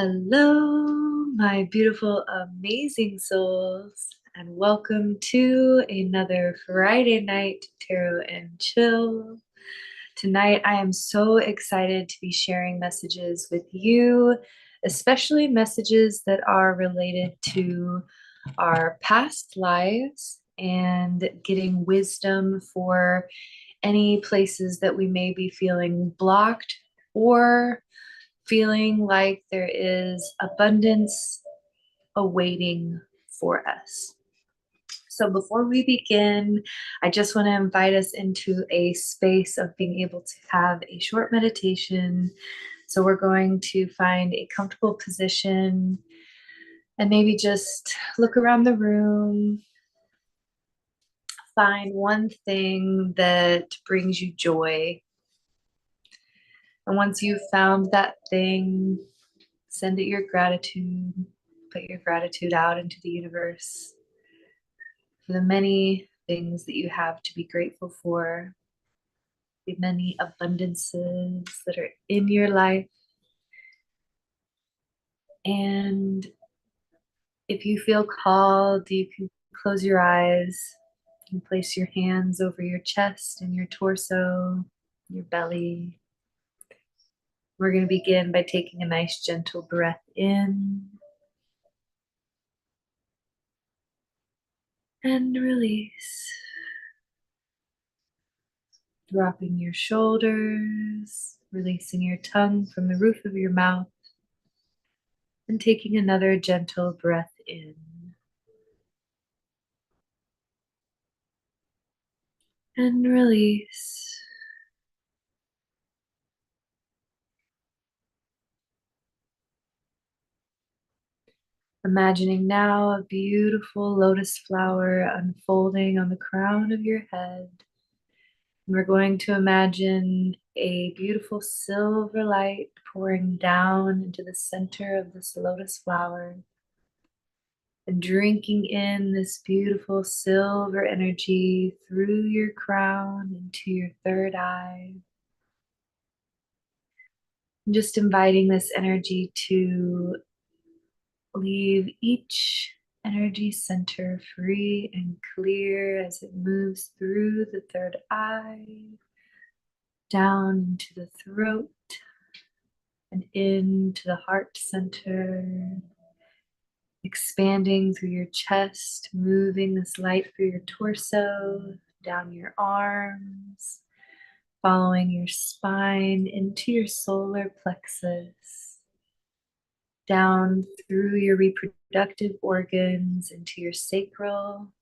Hello, my beautiful, amazing souls, and welcome to another Friday night tarot and chill. Tonight, I am so excited to be sharing messages with you, especially messages that are related to our past lives and getting wisdom for any places that we may be feeling blocked or feeling like there is abundance awaiting for us. So, before we begin, I just want to invite us into a space of being able to have a short meditation. So, we're going to find a comfortable position and maybe just look around the room, find one thing that brings you joy. And once you've found that thing, send it your gratitude. Put your gratitude out into the universe for the many things that you have to be grateful for, the many abundances that are in your life. And if you feel called, you can close your eyes and place your hands over your chest and your torso, your belly. We're going to begin by taking a nice gentle breath in and release. Dropping your shoulders, releasing your tongue from the roof of your mouth, and taking another gentle breath in. And release. Imagining now a beautiful lotus flower unfolding on the crown of your head. And we're going to imagine a beautiful silver light pouring down into the center of this lotus flower and drinking in this beautiful silver energy through your crown into your third eye. And just inviting this energy to leave each energy center free and clear as it moves through the third eye, down into the throat, and into the heart center, expanding through your chest, moving this light through your torso, down your arms, following your spine into your solar plexus, down through your reproductive organs into your sacral,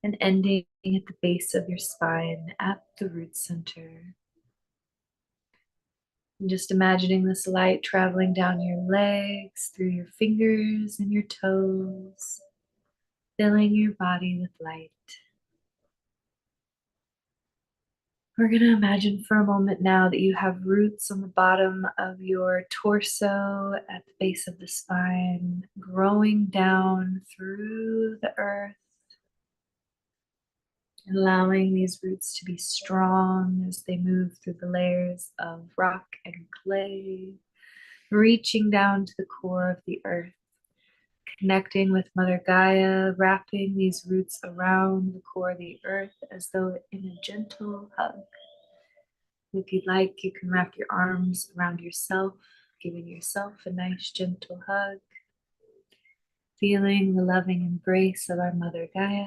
and ending at the base of your spine at the root center. And just imagining this light traveling down your legs, through your fingers and your toes, filling your body with light. We're going to imagine for a moment now that you have roots on the bottom of your torso at the base of the spine, growing down through the earth, allowing these roots to be strong as they move through the layers of rock and clay, reaching down to the core of the earth, connecting with Mother Gaia, wrapping these roots around the core of the earth as though in a gentle hug. If you'd like, you can wrap your arms around yourself, giving yourself a nice gentle hug, feeling the loving embrace of our Mother Gaia,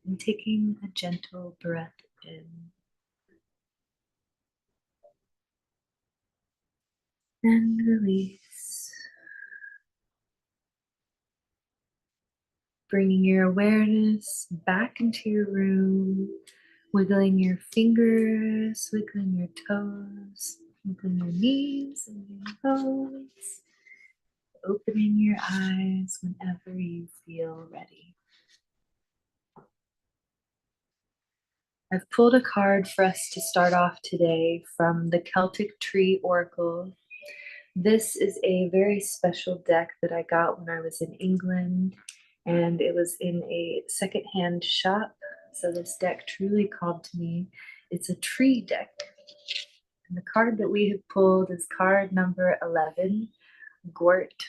and taking a gentle breath in. And release. Bringing your awareness back into your room, wiggling your fingers, wiggling your toes, wiggling your knees and your toes, opening your eyes whenever you feel ready. I've pulled a card for us to start off today from the Celtic Tree Oracle. This is a very special deck that I got when I was in England, and it was in a secondhand shop. So this deck truly called to me. It's a tree deck. And the card that we have pulled is card number 11, Gort.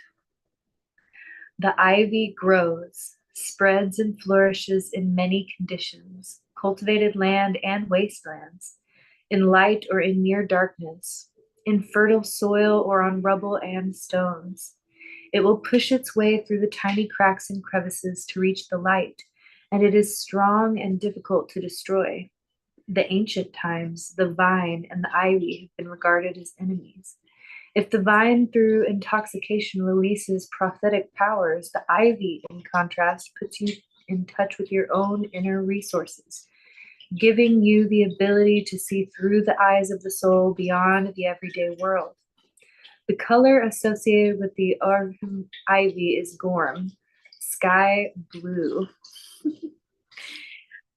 The ivy grows, spreads and flourishes in many conditions, cultivated land and wastelands, in light or in near darkness, in fertile soil or on rubble and stones. It will push its way through the tiny cracks and crevices to reach the light, and it is strong and difficult to destroy. The ancient times, the vine and the ivy have been regarded as enemies. If the vine through intoxication releases prophetic powers, the ivy, in contrast, puts you in touch with your own inner resources, giving you the ability to see through the eyes of the soul beyond the everyday world. The color associated with the Arkham ivy is Gorm, sky blue.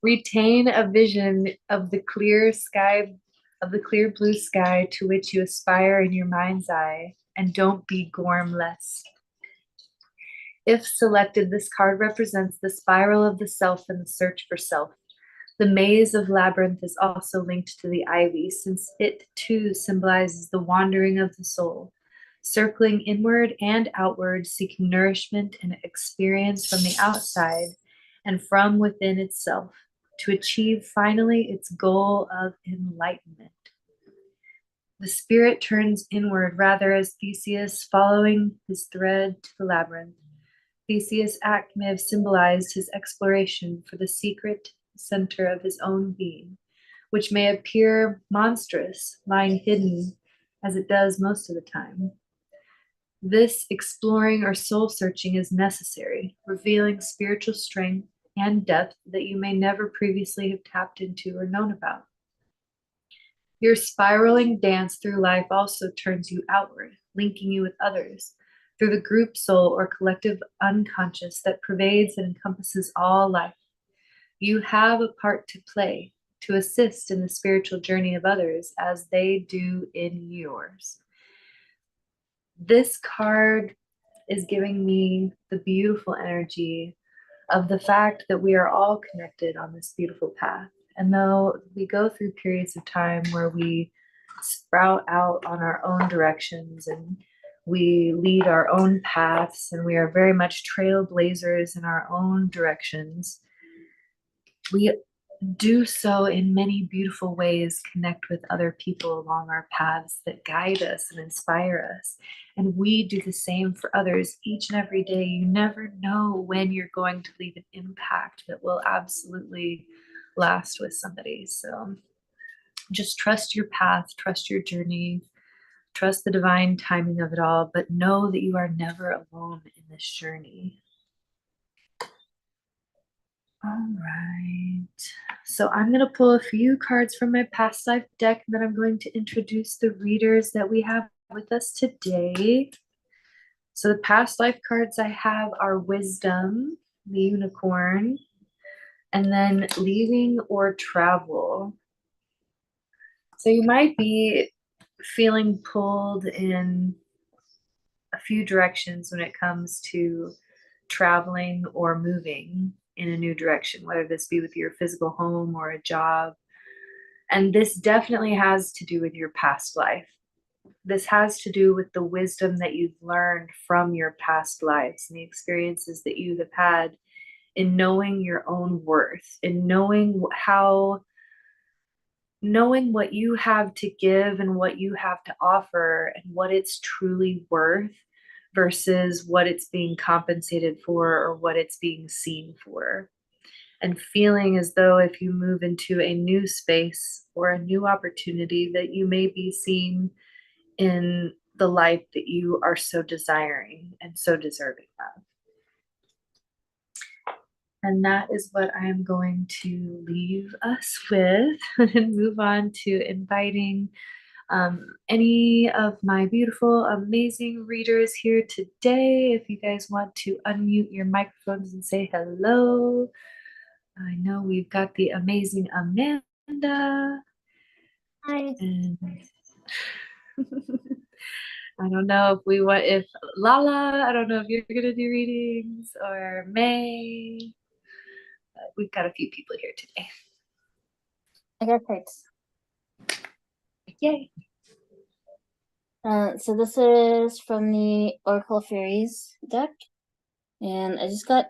Retain a vision of the clear sky, of the clear blue sky to which you aspire in your mind's eye, and don't be Gormless. If selected, this card represents the spiral of the self and the search for self. The maze of labyrinth is also linked to the ivy, since it too symbolizes the wandering of the soul, circling inward and outward, seeking nourishment and experience from the outside and from within itself, to achieve finally its goal of enlightenment. The spirit turns inward rather as Theseus following his thread to the labyrinth. Theseus' act may have symbolized his exploration for the secret center of his own being, which may appear monstrous, lying hidden as it does most of the time. This exploring or soul searching is necessary, revealing spiritual strength and depth that you may never previously have tapped into or known about. Your spiraling dance through life also turns you outward, linking you with others through the group soul or collective unconscious that pervades and encompasses all life. You have a part to play, to assist in the spiritual journey of others as they do in yours. This card is giving me the beautiful energy of the fact that we are all connected on this beautiful path. And though we go through periods of time where we sprout out on our own directions and we lead our own paths and we are very much trailblazers in our own directions, we do so in many beautiful ways, connect with other people along our paths that guide us and inspire us. And we do the same for others each and every day. You never know when you're going to leave an impact that will absolutely last with somebody. So just trust your path, trust your journey, trust the divine timing of it all, but know that you are never alone in this journey. All right. So I'm going to pull a few cards from my past life deck, and then I'm going to introduce the readers that we have with us today. So the past life cards I have are Wisdom, the Unicorn, and then Leaving or Travel. So you might be feeling pulled in a few directions when it comes to traveling or moving in a new direction, whether this be with your physical home or a job. And this definitely has to do with your past life. This has to do with the wisdom that you've learned from your past lives and the experiences that you have had in knowing your own worth, in knowing what you have to give and what you have to offer and what it's truly worth versus what it's being compensated for or what it's being seen for. And feeling as though if you move into a new space or a new opportunity that you may be seen in the life that you are so desiring and so deserving of. And that is what I am going to leave us with and move on to inviting any of my beautiful, amazing readers here today. If you guys want to unmute your microphones and say hello. I know we've got the amazing Amanda. Hi. And I don't know if Lala, I don't know if you're gonna do readings or May. But we've got a few people here today. I got cards. Yay. So this is from the Oracle Fairies deck, and I just got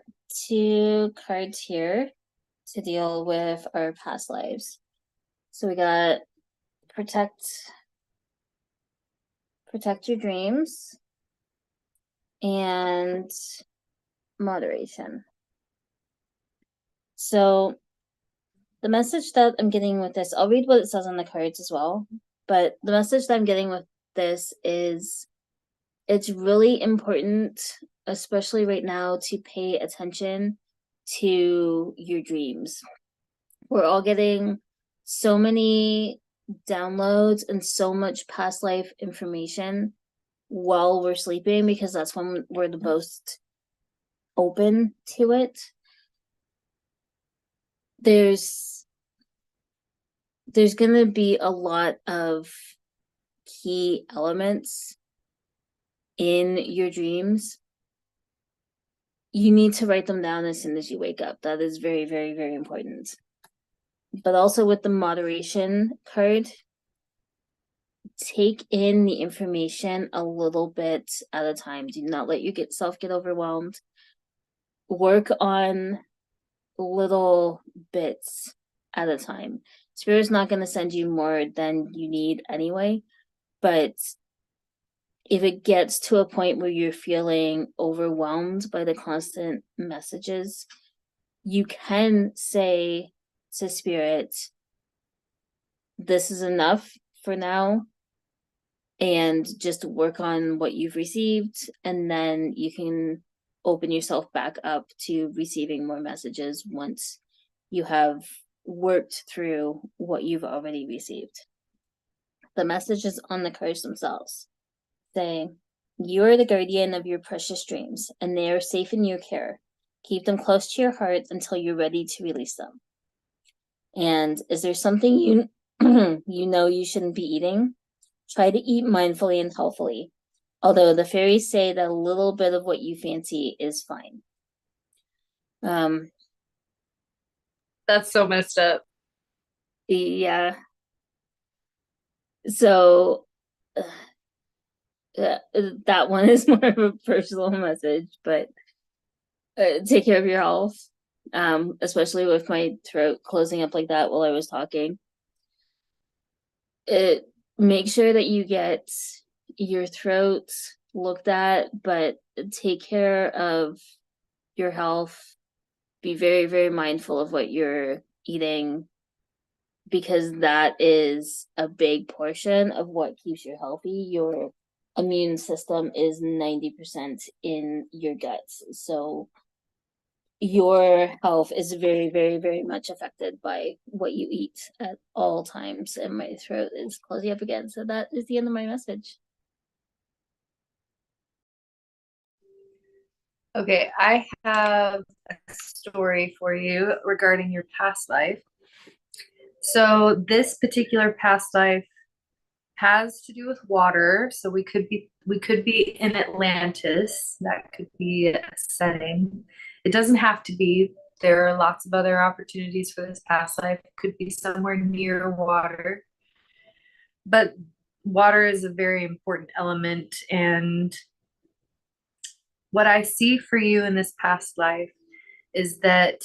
two cards here to deal with our past lives. So we got protect protect your dreams and moderation. So the message that I'm getting with this, I'll read what it says on the cards as well, but the message that I'm getting with this is it's really important, especially right now, to pay attention to your dreams. We're all getting so many downloads and so much past life information while we're sleeping because that's when we're the most open to it. There's going to be a lot of key elements in your dreams. You need to write them down as soon as you wake up. That is very, very, very important. But also with the moderation card, take in the information a little bit at a time. Do not let yourself get overwhelmed. Work on little bits at a time. Spirit's not going to send you more than you need anyway, but if it gets to a point where you're feeling overwhelmed by the constant messages, you can say to Spirit, this is enough for now, and just work on what you've received, and then you can open yourself back up to receiving more messages once you have worked through what you've already received. The messages on the cards themselves say, you are the guardian of your precious dreams, and they are safe in your care. Keep them close to your heart until you're ready to release them. And is there something you you know you shouldn't be eating? Try to eat mindfully and healthfully, although the fairies say that a little bit of what you fancy is fine. That's so messed up. Yeah. So that one is more of a personal message, but take care of your health, especially with my throat closing up like that while I was talking. Make sure that you get your throat looked at, but take care of your health. Be very, very mindful of what you're eating because that is a big portion of what keeps you healthy. Your immune system is 90% in your guts. So your health is very, very, very much affected by what you eat at all times. And my throat is closing up again. So that is the end of my message. Okay, I have a story for you regarding your past life. So this particular past life has to do with water. So we could be in Atlantis. That could be a setting. It doesn't have to be. There are lots of other opportunities for this past life. It could be somewhere near water. But water is a very important element. And what I see for you in this past life is that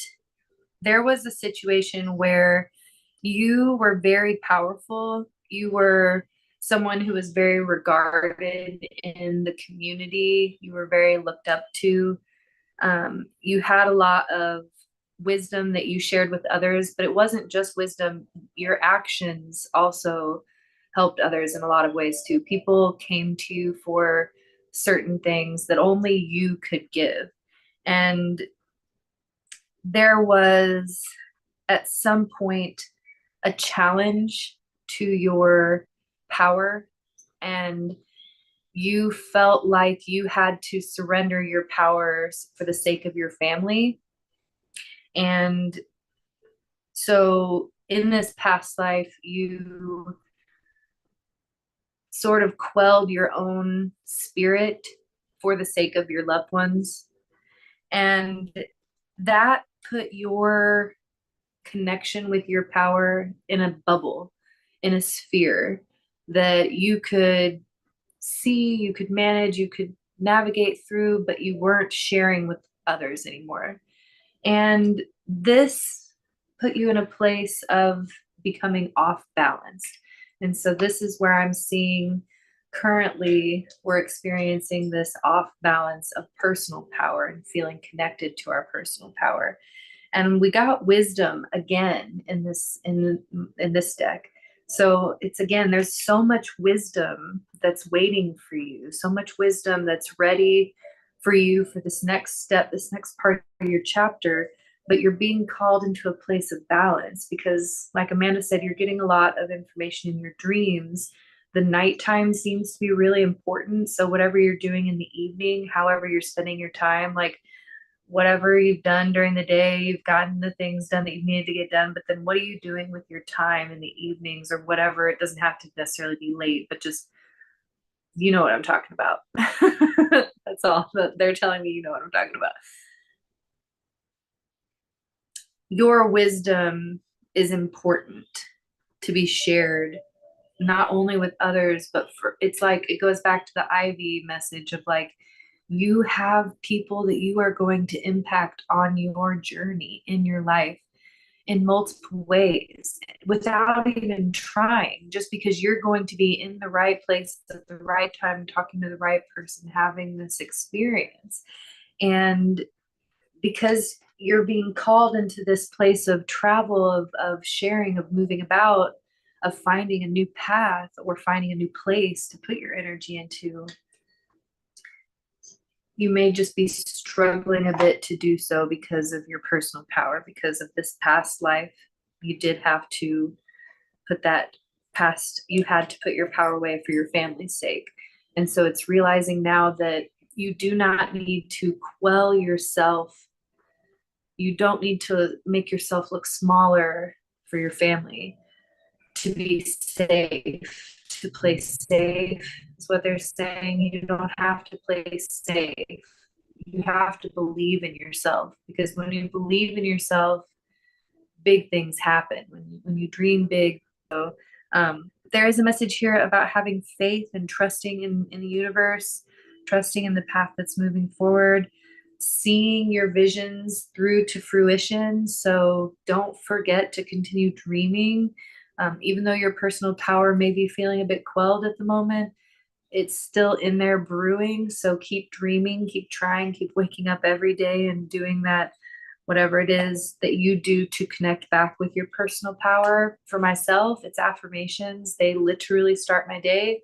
there was a situation where you were very powerful. You were someone who was very regarded in the community. You were very looked up to. You had a lot of wisdom that you shared with others, but it wasn't just wisdom. Your actions also helped others in a lot of ways too. People came to you for certain things that only you could give. And there was at some point a challenge to your power, and you felt like you had to surrender your powers for the sake of your family. And so in this past life, you sort of quelled your own spirit for the sake of your loved ones. And that put your connection with your power in a bubble, in a sphere that you could see, you could manage, you could navigate through, but you weren't sharing with others anymore. And this put you in a place of becoming off balance. And so this is where I'm seeing currently we're experiencing this off balance of personal power and feeling connected to our personal power. And we got wisdom again in this deck. So it's again, there's so much wisdom that's waiting for you, so much wisdom that's ready for you for this next step, this next part of your chapter. But you're being called into a place of balance because, like Amanda said, you're getting a lot of information in your dreams. The nighttime seems to be really important. So, whatever you're doing in the evening, however you're spending your time, like whatever you've done during the day, you've gotten the things done that you needed to get done. But then what are you doing with your time in the evenings or whatever? It doesn't have to necessarily be late, but just, you know what I'm talking about. That's all that they're telling me, you know what I'm talking about. Your wisdom is important to be shared not only with others, but for it's like it goes back to the Ivy message of like you have people that you are going to impact on your journey in your life in multiple ways without even trying, just because you're going to be in the right place at the right time, talking to the right person, having this experience. And because you're being called into this place of travel, of sharing, of moving about, of finding a new path or finding a new place to put your energy into, you may just be struggling a bit to do so because of your personal power, because of this past life. You did have to put that past, you had to put your power away for your family's sake. And so it's realizing now that you do not need to quell yourself. You don't need to make yourself look smaller for your family to be safe, to play safe is what they're saying. You don't have to play safe. You have to believe in yourself because when you believe in yourself, big things happen. When you dream big. So there is a message here about having faith and trusting in the universe, trusting in the path that's moving forward, seeing your visions through to fruition. So don't forget to continue dreaming. Even though your personal power may be feeling a bit quelled at the moment, it's still in there brewing. So keep dreaming, keep trying, keep waking up every day and doing that, whatever it is that you do to connect back with your personal power. For myself, it's affirmations. They literally start my day,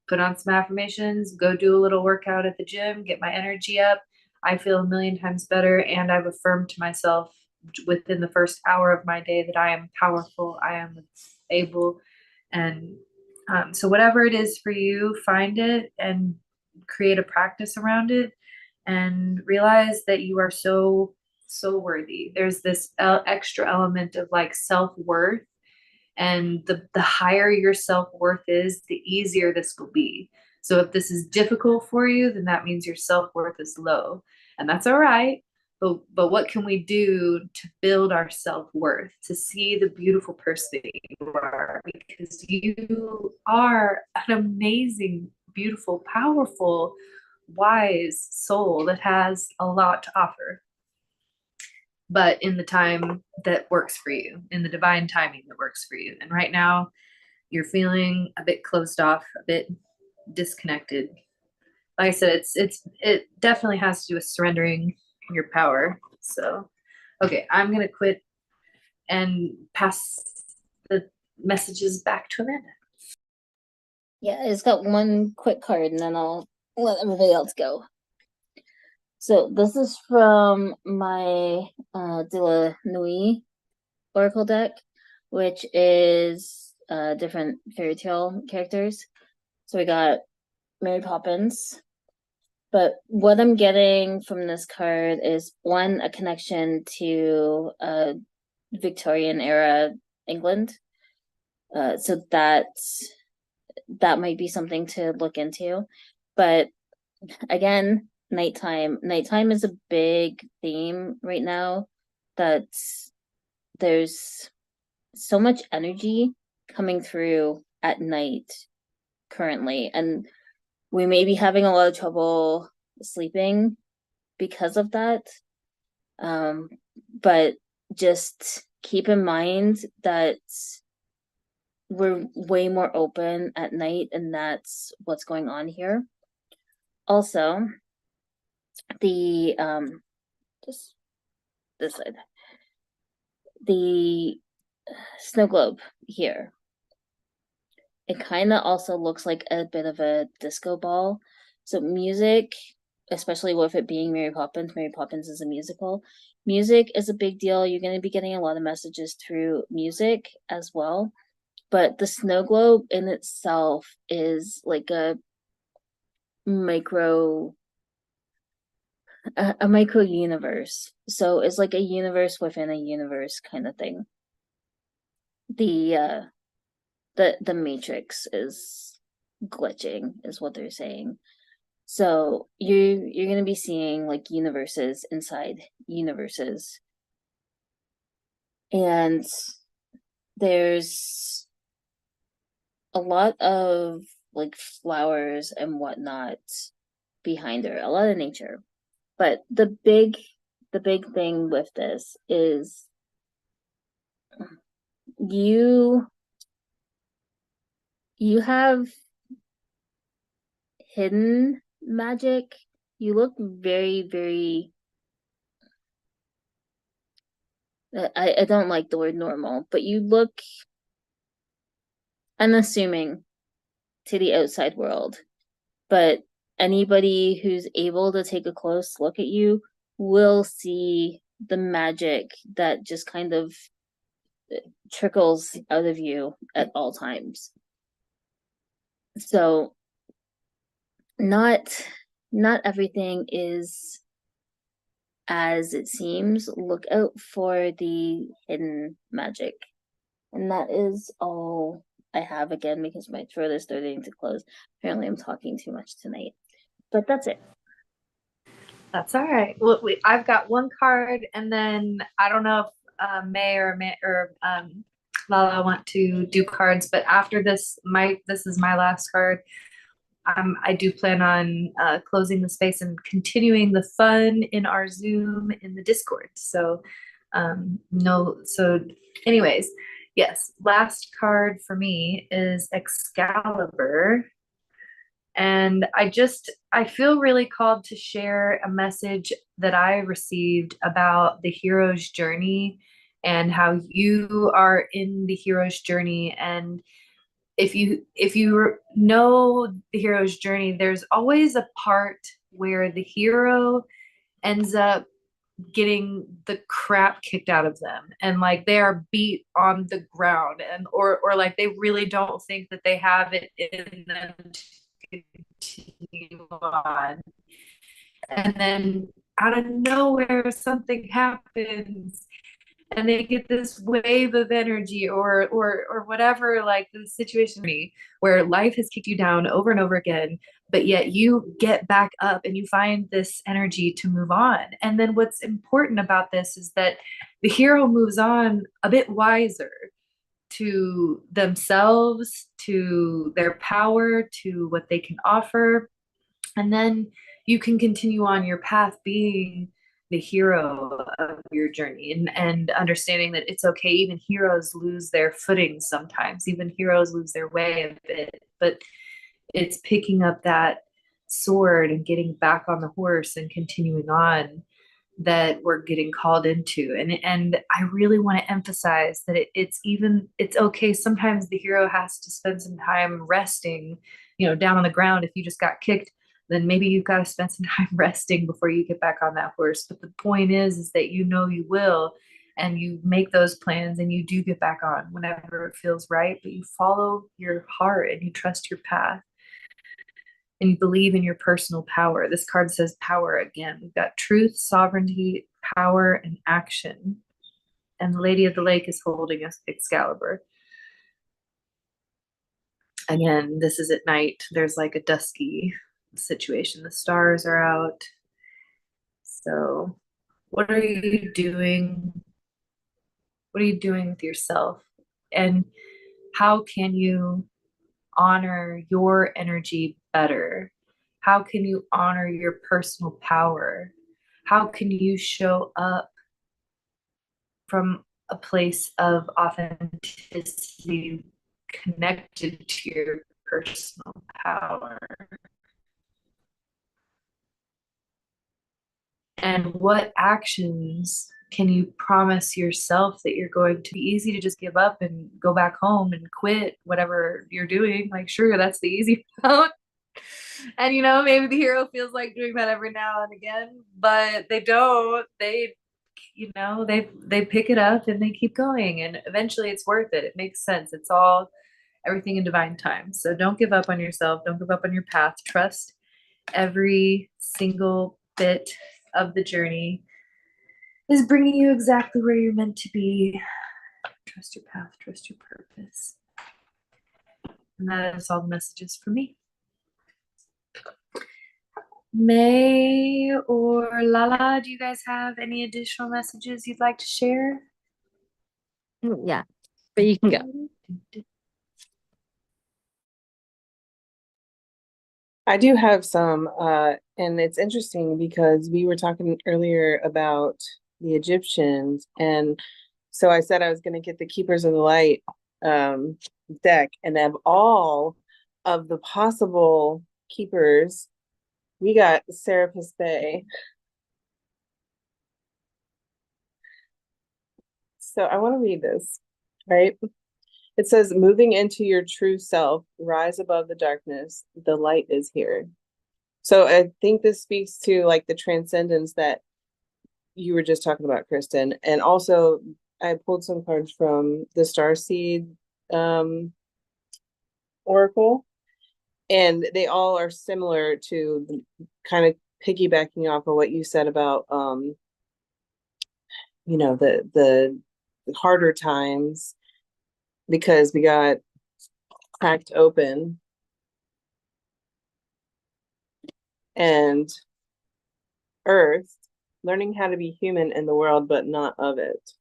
put on some affirmations, go do a little workout at the gym, get my energy up. I feel a million times better. And I've affirmed to myself within the first hour of my day that I am powerful, I am able. And so, whatever it is for you, find it and create a practice around it and realize that you are so worthy. There's this extra element of like self-worth, and the higher your self-worth is, the easier this will be. So if this is difficult for you, then that means your self-worth is low, and that's all right. But what can we do to build our self-worth, to see the beautiful person that you are? Because you are an amazing, beautiful, powerful, wise soul that has a lot to offer, but in the time that works for you, in the divine timing that works for you. And right now, you're feeling a bit closed off, a bit disconnected. Like I said, it definitely has to do with surrendering your power. So, okay, I'm gonna quit and pass the messages back to Amanda. Yeah, I just got one quick card and then I'll let everybody else go. So this is from my De La Nuit Oracle deck, which is different fairy tale characters. So we got Mary Poppins. But what I'm getting from this card is one, a connection to Victorian era England. So that might be something to look into. But again, nighttime. Nighttime is a big theme right now. That there's so much energy coming through at night currently. And we may be having a lot of trouble sleeping because of that. Um, but just keep in mind that we're way more open at night, and that's what's going on here. Also, the just this side, the snow globe here, it kind of also looks like a bit of a disco ball. So music, especially with it being Mary Poppins is a musical. Music is a big deal. You're going to be getting a lot of messages through music as well. But the snow globe in itself is like micro a micro universe. So it's like a universe within a universe kind of thing. The the matrix is glitching is what they're saying. So you're going to be seeing like universes inside universes. And there's a lot of like flowers and whatnot behind her, a lot of nature. But the big thing with this is you you have hidden magic. You look very I don't like the word normal, but you look unassuming to the outside world. But anybody who's able to take a close look at you will see the magic that just kind of trickles out of you at all times. So not not everything is as it seems. Look out for the hidden magic. And that is all I have again because my throat is starting to close. Apparently, I'm talking too much tonight. But that's it. That's all right. Well, I've got one card, and then I don't know if May or Lala want to do cards, but after this is my last card. I do plan on closing the space and continuing the fun in our Zoom in the Discord. So, no, so, anyways, yes, last card for me is Excalibur. And I feel really called to share a message that I received about the hero's journey and how you are in the hero's journey. And if you know the hero's journey, there's always a part where the hero ends up getting the crap kicked out of them, and like they are beat on the ground, and or like they really don't think that they have it in them to continue on. And then out of nowhere something happens, and they get this wave of energy, or whatever, like the situation where life has kicked you down over and over again, but yet you get back up and you find this energy to move on. And then what's important about this is that the hero moves on a bit wiser to themselves, to their power, to what they can offer. And then you can continue on your path being the hero of your journey, and understanding that it's okay. Even heroes lose their footing sometimes, even heroes lose their way a bit, but it's picking up that sword and getting back on the horse and continuing on that we're getting called into. And I really want to emphasize that it's okay. Sometimes the hero has to spend some time resting, down on the ground. If you just got kicked, then maybe you've got to spend some time resting before you get back on that horse. But the point is that you will, and you make those plans and you do get back on whenever it feels right, but you follow your heart and you trust your path and you believe in your personal power. This card says power again. We've got truth, sovereignty, power, and action. And the Lady of the Lake is holding us Excalibur. Again, this is at night. There's like a dusky situation. The stars are out. So, what are you doing? What are you doing with yourself? And how can you honor your energy better? How can you honor your personal power? How can you show up from a place of authenticity connected to your personal power? And what actions can you promise yourself that you're going to be easy to just give up and go back home and quit whatever you're doing? Like, sure, that's the easy route. And maybe the hero feels like doing that every now and again, but they don't. They pick it up and they keep going, and eventually it's worth it. It makes sense. It's all everything in divine time. So don't give up on yourself. Don't give up on your path. Trust every single bit of the journey is bringing you exactly where you're meant to be. Trust your path, trust your purpose. And that is all the messages for me. May or Lala, do you guys have any additional messages you'd like to share? Yeah, but you can go. I do have some, and it's interesting because we were talking earlier about the Egyptians, and so I said I was going to get the Keepers of the Light deck, and of all of the possible keepers, we got Serapis Bey. So I want to read this, right? It says, moving into your true self, rise above the darkness, the light is here. So I think this speaks to like the transcendence that you were just talking about, Kristen. And also I pulled some cards from the Starseed Oracle, and they all are similar to kind of piggybacking off of what you said about the harder times, because we got cracked open and Earth, learning how to be human in the world, but not of it.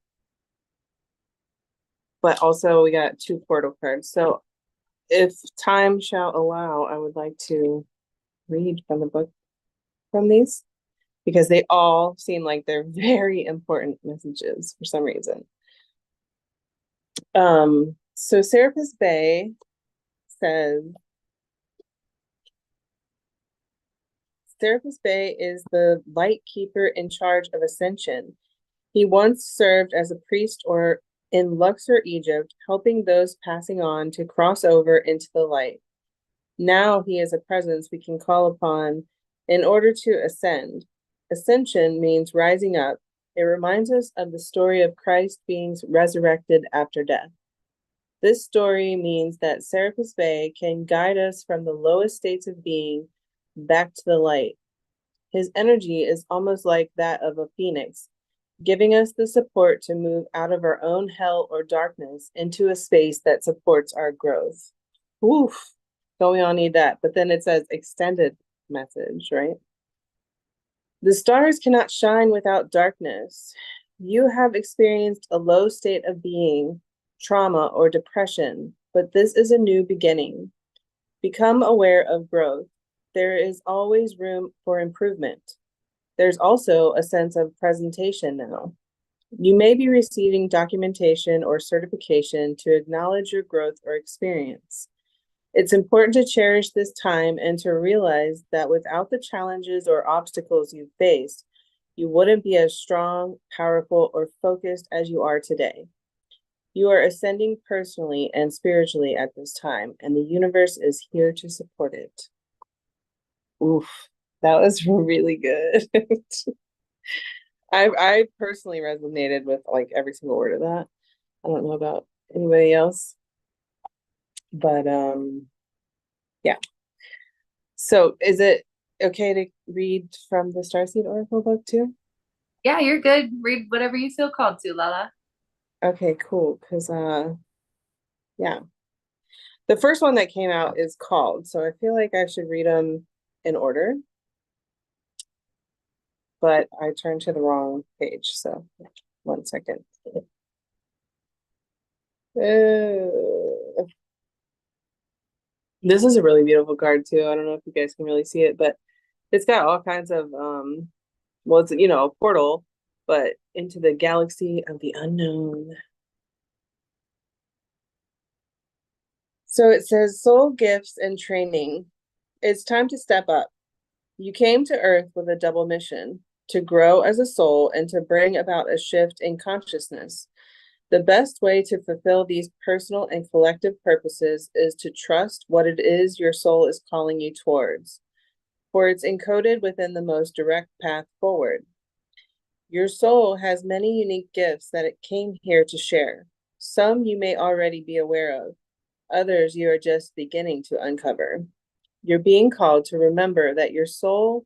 But also we got two portal cards. So if time shall allow, I would like to read from the book from these, because they all seem like they're very important messages for some reason. So Serapis Bey says, Serapis Bey is the light keeper in charge of ascension. He once served as a priest or in Luxor, Egypt, helping those passing on to cross over into the light. Now he is a presence we can call upon in order to ascend. Ascension means rising up. It reminds us of the story of Christ being resurrected after death. This story means that Serapis Bey can guide us from the lowest states of being back to the light. His energy is almost like that of a phoenix, giving us the support to move out of our own hell or darkness into a space that supports our growth. Oof, don't we all need that? But then it says extended message, right? The stars cannot shine without darkness. You have experienced a low state of being, trauma, or depression, but this is a new beginning. Become aware of growth. There is always room for improvement. There's also a sense of presentation now. You may be receiving documentation or certification to acknowledge your growth or experience. It's important to cherish this time and to realize that without the challenges or obstacles you've faced, you wouldn't be as strong, powerful, or focused as you are today. You are ascending personally and spiritually at this time, and the universe is here to support it. Oof, that was really good. I personally resonated with like every single word of that. I don't know about anybody else, but yeah. So is it okay to read from the Starseed Oracle book too? Yeah, you're good. Read whatever you feel called to, Lala. Okay, cool. Because yeah. The first one that came out is called, so I feel like I should read them in order. But I turned to the wrong page, so 1 second. This is a really beautiful card too. I don't know if you guys can really see it, but it's got all kinds of well, it's a portal, but into the galaxy of the unknown. So it says soul gifts and training. It's time to step up. You came to Earth with a double mission, to grow as a soul and to bring about a shift in consciousness. The best way to fulfill these personal and collective purposes is to trust what it is your soul is calling you towards, for it's encoded within the most direct path forward. Your soul has many unique gifts that it came here to share. Some you may already be aware of, others you are just beginning to uncover. You're being called to remember that your soul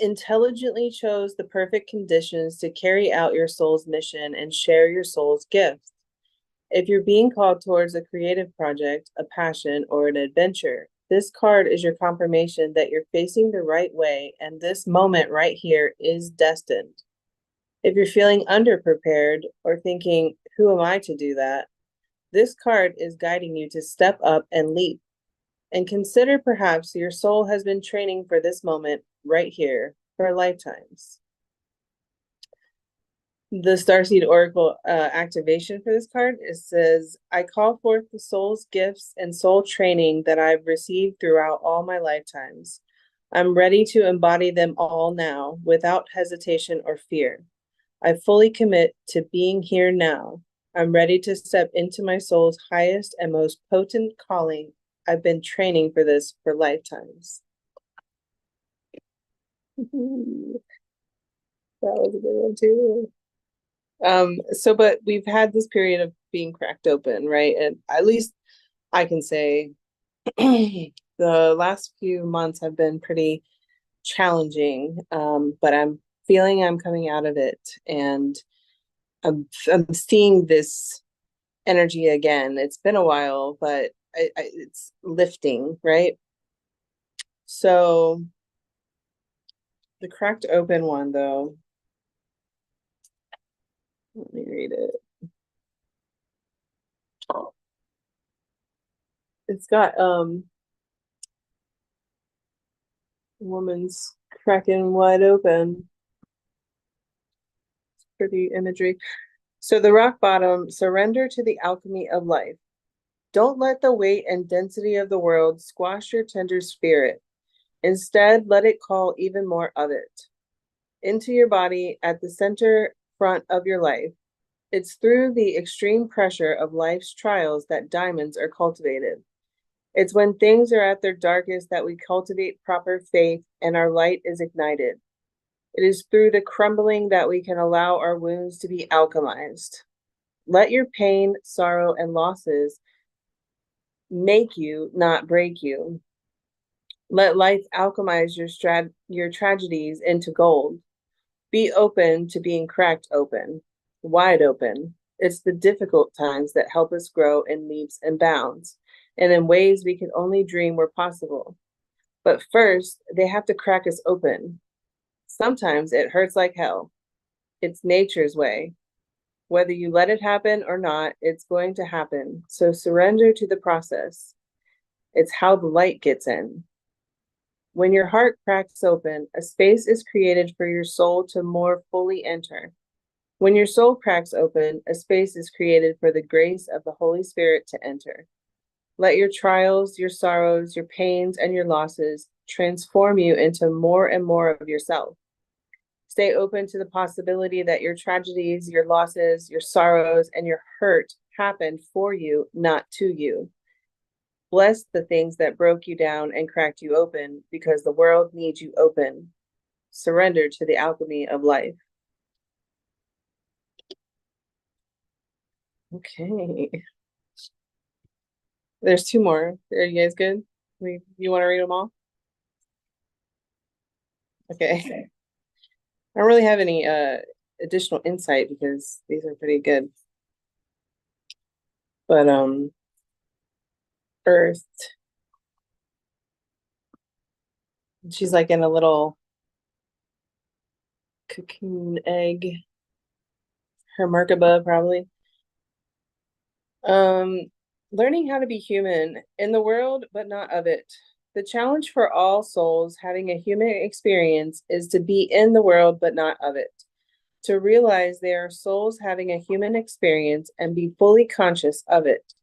intelligently chose the perfect conditions to carry out your soul's mission and share your soul's gifts. If you're being called towards a creative project, a passion, or an adventure, this card is your confirmation that you're facing the right way and this moment right here is destined. If you're feeling underprepared or thinking, who am I to do that? This card is guiding you to step up and leap. And consider perhaps your soul has been training for this moment right here for lifetimes. The Starseed Oracle activation for this card, it says, I call forth the soul's gifts and soul training that I've received throughout all my lifetimes. I'm ready to embody them all now without hesitation or fear. I fully commit to being here now. I'm ready to step into my soul's highest and most potent calling. I've been training for this for lifetimes. That was a good one too. But we've had this period of being cracked open, right? And at least I can say the last few months have been pretty challenging. But I'm feeling I'm coming out of it, and I'm seeing this energy again. It's been a while, but it's lifting, right? So the cracked open one, though, let me read it. It's got woman's cracking wide open. It's pretty imagery. So the rock bottom, surrender to the alchemy of life. Don't let the weight and density of the world squash your tender spirit. Instead, let it call even more of it into your body at the center front of your life. It's through the extreme pressure of life's trials that diamonds are cultivated. It's when things are at their darkest that we cultivate proper faith and our light is ignited. It is through the crumbling that we can allow our wounds to be alchemized. Let your pain, sorrow, and losses make you, not break you. Let life alchemize your tragedies into gold. Be open to being cracked open, wide open. It's the difficult times that help us grow in leaps and bounds, and in ways we could only dream were possible. But first, they have to crack us open. Sometimes it hurts like hell. It's nature's way. Whether you let it happen or not, it's going to happen. So surrender to the process. It's how the light gets in. When your heart cracks open, a space is created for your soul to more fully enter. When your soul cracks open, a space is created for the grace of the Holy Spirit to enter. Let your trials, your sorrows, your pains, and your losses transform you into more and more of yourself. Stay open to the possibility that your tragedies, your losses, your sorrows, and your hurt happened for you, not to you. Bless the things that broke you down and cracked you open because the world needs you open. Surrender to the alchemy of life. Okay. There's two more. Are you guys good? You want to read them all? Okay. I don't really have any additional insight because these are pretty good. But Earth, she's like in a little cocoon egg. Her Merkaba probably. Learning how to be human in the world, but not of it. The challenge for all souls having a human experience is to be in the world, but not of it. To realize they are souls having a human experience and be fully conscious of it.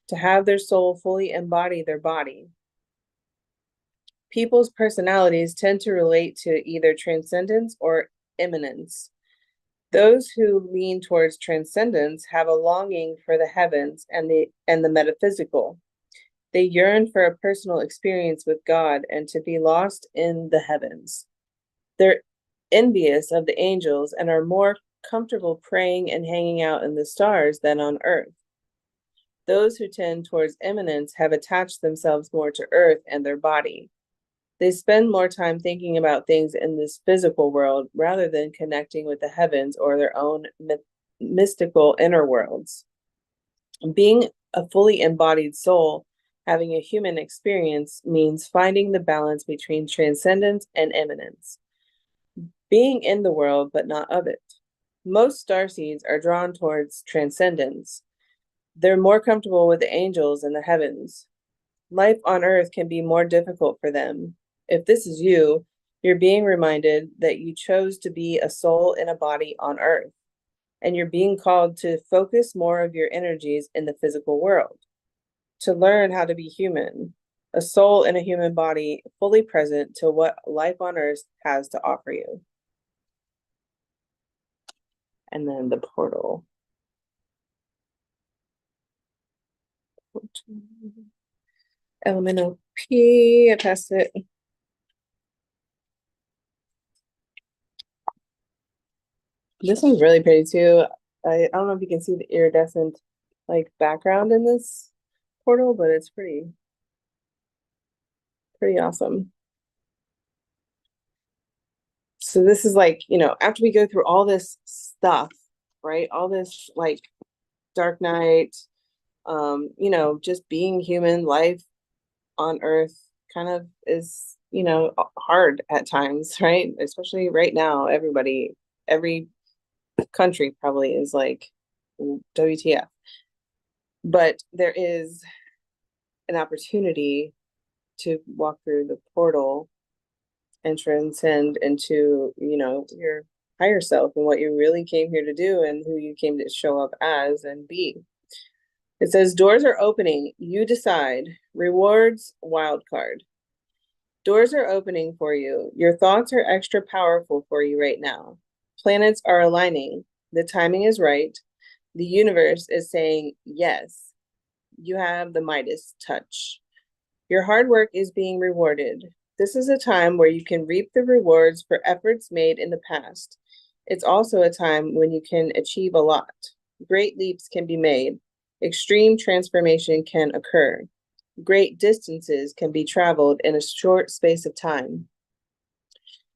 To have their soul fully embody their body. People's personalities tend to relate to either transcendence or immanence. Those who lean towards transcendence have a longing for the heavens and the metaphysical. They yearn for a personal experience with God and to be lost in the heavens. They're envious of the angels and are more comfortable praying and hanging out in the stars than on earth. Those who tend towards immanence have attached themselves more to earth and their body. They spend more time thinking about things in this physical world rather than connecting with the heavens or their own mystical inner worlds. Being a fully embodied soul, having a human experience, means finding the balance between transcendence and immanence. Being in the world, but not of it. Most starseeds are drawn towards transcendence. They're more comfortable with the angels and the heavens. Life on earth can be more difficult for them. If this is you, you're being reminded that you chose to be a soul in a body on earth, and you're being called to focus more of your energies in the physical world, to learn how to be human, a soul in a human body, fully present to what life on earth has to offer you. And then the portal. Elemental P, I passed it. This one's really pretty too. I don't know if you can see the iridescent like background in this portal, but it's pretty awesome. So this is like, you know, after we go through all this stuff, right? All this like dark night, you know, just being human, life on earth kind of is, you know, hard at times, right? Especially right now, every country probably is like WTF. But there is an opportunity to walk through the portal and transcend into, you know, your higher self and what you really came here to do and who you came to show up as and be. It says doors are opening. You decide. Rewards, wild card. Doors are opening for you. Your thoughts are extra powerful for you right now. Planets are aligning. The timing is right. The universe is saying yes. You have the Midas touch. Your hard work is being rewarded. This is a time where you can reap the rewards for efforts made in the past. It's also a time when you can achieve a lot. Great leaps can be made. Extreme transformation can occur. Great distances can be traveled in a short space of time.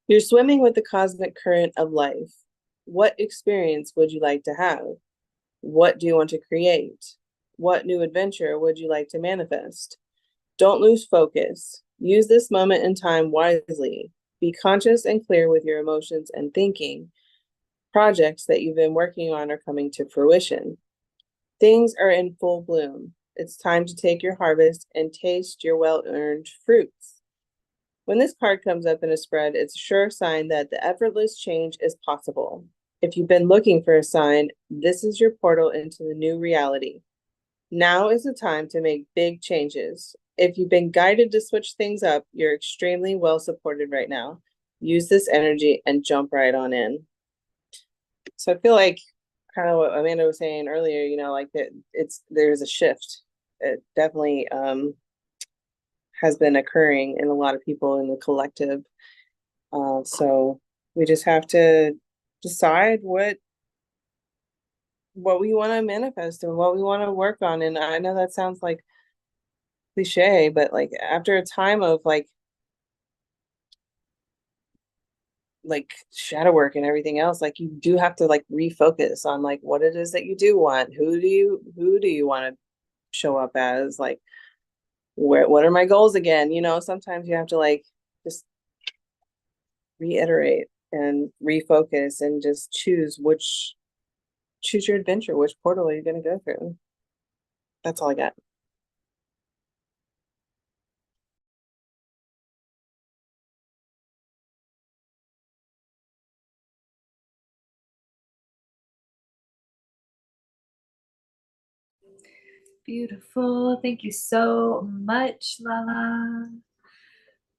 You're swimming with the cosmic current of life. What experience would you like to have? What do you want to create? What new adventure would you like to manifest? Don't lose focus. Use this moment in time wisely. Be conscious and clear with your emotions and thinking. Projects that you've been working on are coming to fruition. Things are in full bloom. It's time to take your harvest and taste your well-earned fruits. When this card comes up in a spread, it's a sure sign that the effortless change is possible. If you've been looking for a sign, this is your portal into the new reality. Now is the time to make big changes. If you've been guided to switch things up, you're extremely well supported right now. Use this energy and jump right on in. So I feel like kind of what Amanda was saying earlier, you know, like that there's a shift. It definitely has been occurring in a lot of people in the collective. So we just have to decide what we want to manifest and what we want to work on. And I know that sounds like cliche, but like after a time of like shadow work and everything else, like you do have to like refocus on like what it is that you do want. Who do you want to show up as? Like what are my goals again? You know, sometimes you have to like just reiterate and refocus and just choose your adventure, which portal are you going to go through. That's all I got. Beautiful. Thank you so much, Lala.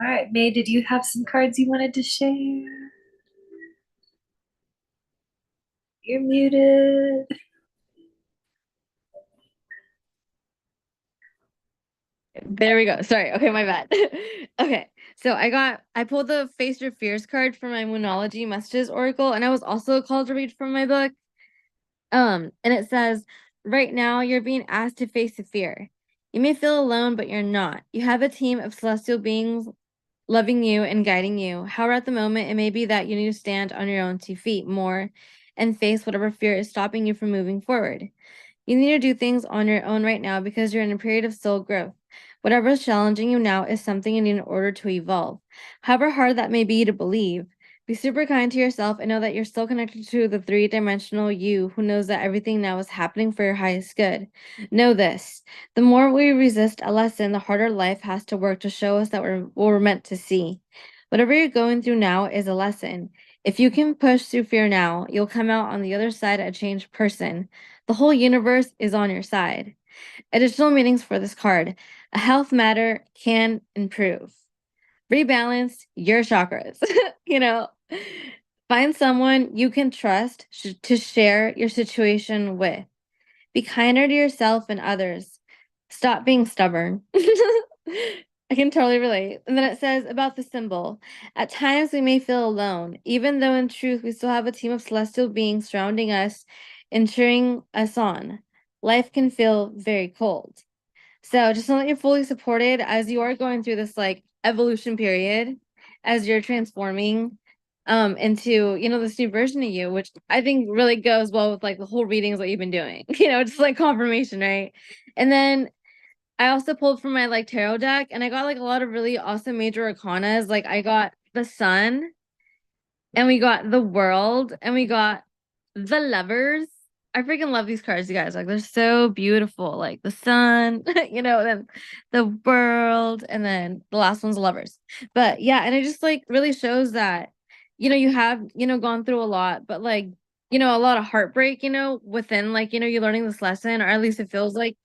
All right, May, did you have some cards you wanted to share? You're muted. There we go. Sorry. Okay, my bad. Okay. So I pulled the Face Your Fears card from my Moonology Messages Oracle, and I was also called to read from my book. And it says, right now you're being asked to face a fear. You may feel alone, but you're not. You have a team of celestial beings loving you and guiding you. However, at the moment, it may be that you need to stand on your own 2 feet more and face whatever fear is stopping you from moving forward. You need to do things on your own right now because you're in a period of soul growth. Whatever is challenging you now is something you need in order to evolve. However hard that may be to believe, be super kind to yourself and know that you're still connected to the 3-dimensional you who knows that everything now is happening for your highest good. Know this. The more we resist a lesson, the harder life has to work to show us that we're meant to see. Whatever you're going through now is a lesson. If you can push through fear now, you'll come out on the other side a changed person. The whole universe is on your side. Additional meanings for this card. A health matter can improve. Rebalance your chakras. you know, find someone you can trust to share your situation with. Be kinder to yourself and others. Stop being stubborn. I can totally relate. And then it says about the symbol. At times we may feel alone, even though in truth we still have a team of celestial beings surrounding us and cheering us on. Life can feel very cold. So just know that you're fully supported as you are going through this like evolution period, as you're transforming into this new version of you, which I think really goes well with like the whole readings that you've been doing. Just like confirmation, right? And then I also pulled from my like tarot deck and I got like a lot of really awesome major arcanas. Like I got the sun and we got the world and we got the lovers. I freaking love these cards, you guys. Like they're so beautiful. Like the sun, then the world, and then the last one's lovers. But yeah, and it just like really shows that, you have, gone through a lot, but like, a lot of heartbreak, within like, you learning this lesson, or at least it feels like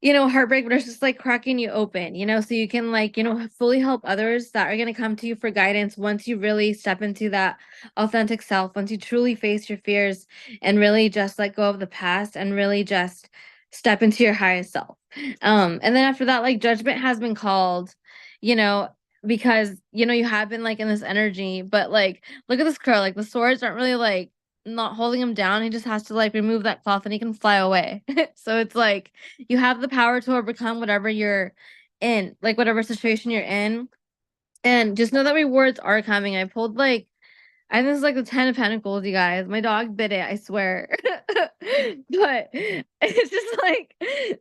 heartbreak, but it's just like cracking you open, so you can like, fully help others that are going to come to you for guidance once you really step into that authentic self, once you truly face your fears and really just let go of the past and really just step into your highest self. And then after that, like judgment has been called, you know, because you have been like in this energy, but like look at this girl, like the swords aren't really like not holding him down. He just has to like remove that cloth and he can fly away. So it's like you have the power to overcome whatever you're in, like whatever situation you're in. And just know that rewards are coming. I pulled like I think this is like the 10 of Pentacles, you guys. My dog bit it, I swear. But it's just like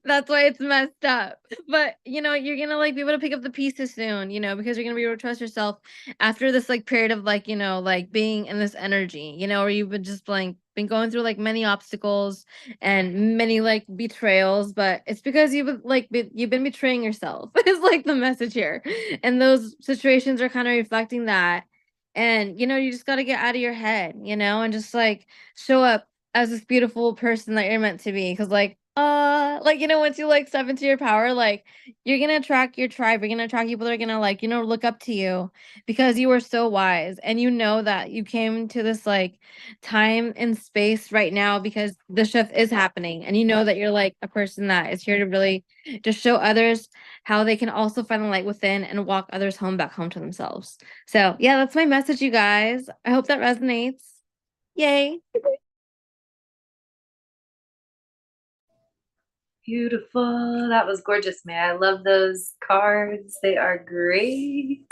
that's why it's messed up. But you're gonna like be able to pick up the pieces soon, because you're gonna be able to trust yourself after this like period of like, like being in this energy, where you've been just like been going through like many obstacles and many like betrayals, but it's because you've been betraying yourself, is like the message here. And those situations are kind of reflecting that. And you just got to get out of your head, and just like show up as this beautiful person that you're meant to be. Cause like, once you like step into your power, like you're gonna attract your tribe, you're gonna attract people that are gonna like, look up to you because you were so wise. And that you came to this like time and space right now because the shift is happening. And that you're like a person that is here to really just show others how they can also find the light within and walk others back home to themselves. So yeah, that's my message, you guys. I hope that resonates. Yay. Beautiful. That was gorgeous, May. I love those cards. They are great.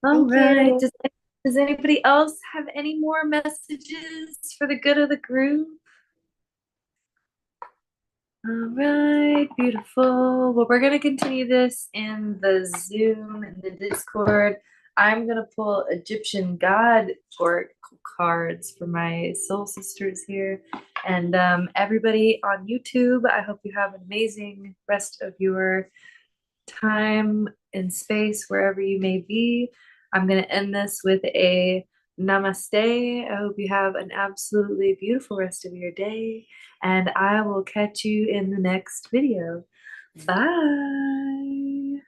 All Thank right. you. Does anybody else have any more messages for the good of the group? All right, beautiful. Well, we're going to continue this in the Zoom and the Discord. I'm going to pull Egyptian God oracle cards for my soul sisters here. And everybody on YouTube, I hope you have an amazing rest of your time and space wherever you may be. I'm going to end this with a Namaste. I hope you have an absolutely beautiful rest of your day, and I will catch you in the next video. Bye.